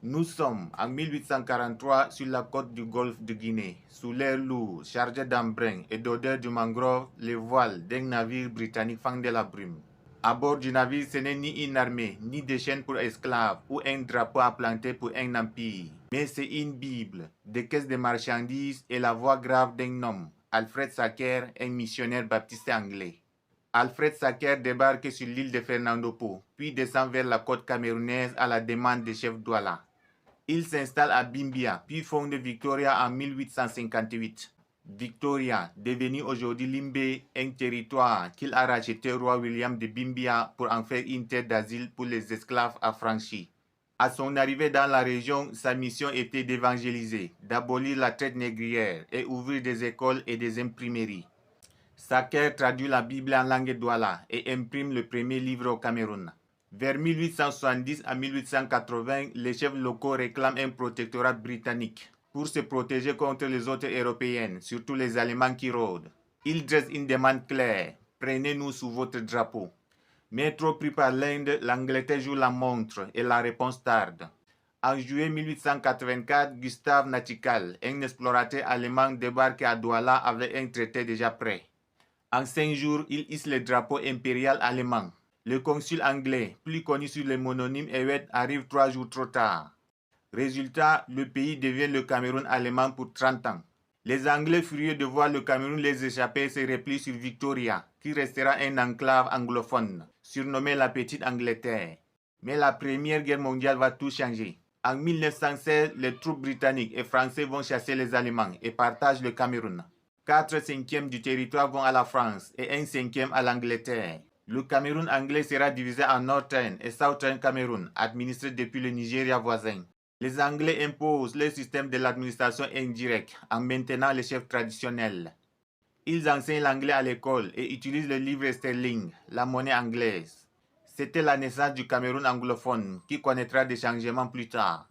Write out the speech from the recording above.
Nous sommes en 1843 sur la côte du golfe de Guinée, sous l'air lourd, chargé d'embrun et d'odeur de mangrove, les voiles d'un navire britannique fendaient la brume. À bord du navire, ce n'est ni une armée, ni des chaînes pour esclaves, ou un drapeau à planter pour un empire. Mais c'est une Bible, des caisses de marchandises et la voix grave d'un homme, Alfred Sacker, un missionnaire baptiste anglais. Alfred Sacker débarque sur l'île de Fernando Po, puis descend vers la côte camerounaise à la demande des chefs Douala. Il s'installe à Bimbia, puis fonde Victoria en 1858. Victoria, devenue aujourd'hui Limbe, un territoire qu'il a racheté au roi William de Bimbia pour en faire une terre d'asile pour les esclaves affranchis. À son arrivée dans la région, sa mission était d'évangéliser, d'abolir la traite négrière et ouvrir des écoles et des imprimeries. Sacker traduit la Bible en langue douala et imprime le premier livre au Cameroun. Vers 1870 à 1880, les chefs locaux réclament un protectorat britannique pour se protéger contre les autres européennes, surtout les Allemands qui rôdent. Ils dressent une demande claire: prenez-nous sous votre drapeau. Mais trop pris par l'Inde, l'Angleterre joue la montre et la réponse tarde. En juillet 1884, Gustave Nachtigal, un explorateur allemand, débarque à Douala avec un traité déjà prêt. En 5 jours, il hisse le drapeau impérial allemand. Le consul anglais, plus connu sous le mononyme Ewet, arrive 3 jours trop tard. Résultat, le pays devient le Cameroun allemand pour 30 ans. Les Anglais, furieux de voir le Cameroun les échapper, se replient sur Victoria, qui restera un enclave anglophone, surnommée la Petite Angleterre. Mais la Première Guerre mondiale va tout changer. En 1916, les troupes britanniques et françaises vont chasser les Allemands et partagent le Cameroun. 4/5 du territoire vont à la France et 1/5 à l'Angleterre. Le Cameroun anglais sera divisé en Northern et Southern Cameroun, administré depuis le Nigeria voisin. Les Anglais imposent le système de l'administration indirecte en maintenant les chefs traditionnels. Ils enseignent l'anglais à l'école et utilisent le livre sterling, la monnaie anglaise. C'était la naissance du Cameroun anglophone qui connaîtra des changements plus tard.